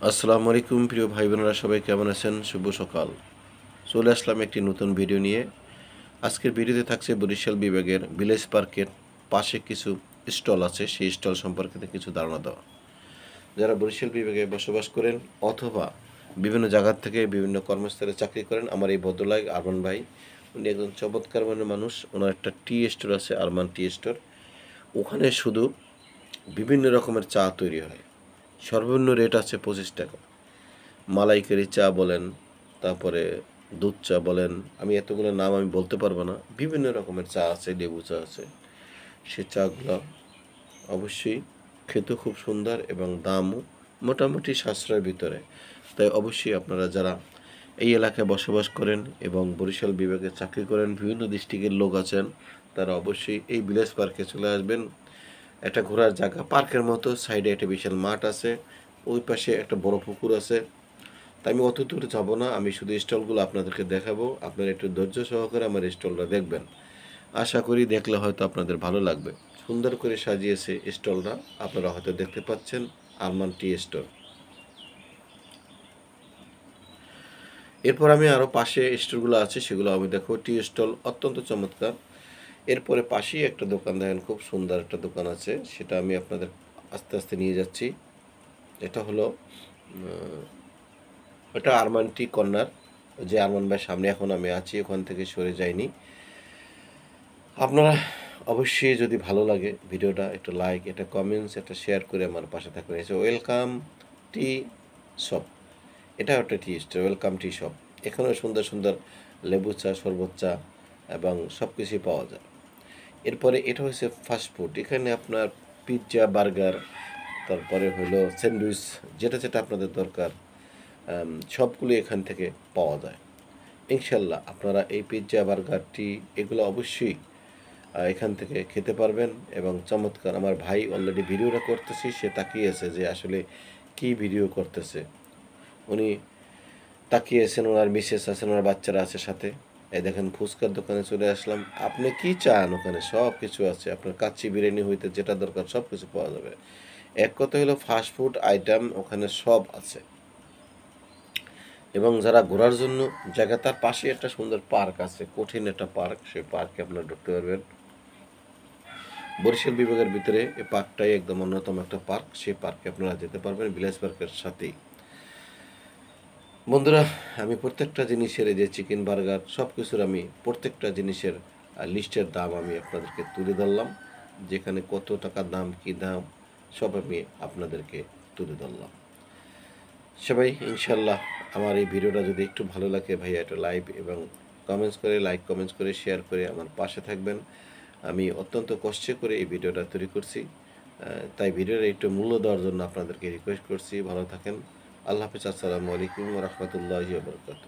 আসসালামু আলাইকুম প্রিয় ভাই বোনেরা, সবাই কেমন আছেন? শুভ সকাল। চলে আসলাম একটি নতুন ভিডিও নিয়ে। আজকের ভিডিওতে থাকছে বরিশাল বিভাগের ভিলেজ পার্কের পাশে কিছু স্টল আছে, সেই স্টল সম্পর্কে কিছু ধারণা দেওয়া। যারা বরিশাল বিভাগে বসবাস করেন অথবা বিভিন্ন জায়গা থেকে বিভিন্ন কর্মস্থলে চাকরি করেন, আমার এই ভদ্রলোক আরমান ভাই, উনি একজন চমৎকার মনের মানুষ। ওনার একটা টি স্টোর আছে, আরমান টি স্টোর। ওখানে শুধু বিভিন্ন রকমের চা তৈরি হয়। সর্বনিম্ন রেট আছে 25 টাকা। মালাইকারি চা বলেন, তারপরে দুধ চা বলেন, আমি এতগুলো নাম আমি বলতে পারবো না। বিভিন্ন রকমের চা আছে, লেবু চা আছে। সে চাগুলো অবশ্যই খেতে খুব সুন্দর এবং দামও মোটামুটি সাশ্রয়ের ভিতরে। তাই অবশ্যই আপনারা যারা এই এলাকায় বসবাস করেন এবং বরিশাল বিভাগে চাকরি করেন, বিভিন্ন ডিস্ট্রিক্টের লোক আছেন, তারা অবশ্যই এই ভিলেজ পার্কে চলে আসবেন। একটা ঘোরার জায়গা, পার্কের মতো। সাইডে একটা বিশাল মাঠ আছে, ওই পাশে একটা বড় পুকুর আছে। তাই আমি অত দূর যাবো না, আমি শুধু স্টলগুলো আপনাদেরকে দেখাবো। আপনারা একটু ধৈর্য সহকারে আমার স্টলটা দেখবেন। আশা করি দেখলে হয়তো আপনাদের ভালো লাগবে। সুন্দর করে সাজিয়েছে স্টলটা, আপনারা হয়তো দেখতে পাচ্ছেন, আরমান টি স্টল। এরপর আমি আরও পাশে স্টলগুলো আছে, সেগুলো আমি দেখো। টি স্টল অত্যন্ত চমৎকার। এরপরে পাশেই একটা দোকান দেখেন, খুব সুন্দর একটা দোকান আছে, সেটা আমি আপনাদের আস্তে আস্তে নিয়ে যাচ্ছি। এটা হলো এটা আরমান টি কর্নার। যে আরমান ভাই সামনে এখন আমি আছি, ওখান থেকে সরে যাইনি। আপনারা অবশ্যই যদি ভালো লাগে ভিডিওটা, একটা লাইক, একটা কমেন্টস, একটা শেয়ার করে আমার পাশে থাকবেন। এসে ওয়েলকাম টি শপ, এটা একটা টি স্টোর, ওয়েলকাম টি শপ। এখানেও সুন্দর সুন্দর লেবু চা, শরবত চা এবং সব কিছুই পাওয়া যায়। এরপরে এটা হচ্ছে ফাস্টফুড। এখানে আপনার পিৎজা, বার্গার, তারপরে হলো স্যান্ডউইচ, যেটা যেটা আপনাদের দরকার সবগুলো এখান থেকে পাওয়া যায়। ইনশাল্লাহ আপনারা এই পিৎজা, বার্গার, টি এগুলো অবশ্যই এখান থেকে খেতে পারবেন এবং চমৎকার। আমার ভাই অলরেডি ভিডিওটা করতেছি, সে তাকিয়েছে যে আসলে কি ভিডিও করতেছে। উনি তাকিয়েছেন, ওনার মিসেস আছেন, ওনার বাচ্চারা আছে সাথে। এই দেখেন, ফুচকার দোকানে চলে আসলাম। আপনি কি চান, ওখানে সব কিছু আছে। আপনার কাচ্চি বিরিয়ানি হইতে যেটা দরকার সব কিছু পাওয়া যাবে। এক কথা হলো ফাস্টফুড আইটেম ওখানে সব আছে। এবং যারা ঘোরার জন্য জায়গা, তার পাশে একটা সুন্দর পার্ক আছে, কঠিন একটা পার্ক। সেই পার্কে আপনারা ঢুকতে পারবেন। বরিশাল বিভাগের ভিতরে এই পার্কটাই একদম অন্যতম একটা পার্ক। সেই পার্কে আপনারা যেতে পারবেন ভিলেজ পার্কের সাথেই। বন্ধুরা, আমি প্রত্যেকটা জিনিসের, এই যে চিকেন, বার্গার, সব কিছুর আমি প্রত্যেকটা জিনিসের লিস্টের দাম আমি আপনাদেরকে তুলে ধরলাম। যেখানে কত টাকা দাম, কী দাম, সব আমি আপনাদেরকে তুলে ধরলাম। সবাই ইনশাল্লাহ আমার এই ভিডিওটা যদি একটু ভালো লাগে, ভাইয়া একটা লাইভ এবং কমেন্টস করে, লাইক কমেন্টস করে, শেয়ার করে আমার পাশে থাকবেন। আমি অত্যন্ত কষ্ট করে এই ভিডিওটা তৈরি করছি, তাই ভিডিওটা একটু মূল্য দেওয়ার জন্য আপনাদেরকে রিকোয়েস্ট করছি। ভালো থাকেন। আল্লাহ হাফিজ। আসসালামু আলাইকুম ওয়া রাহমাতুল্লাহি ওয়া বারাকাতুহু।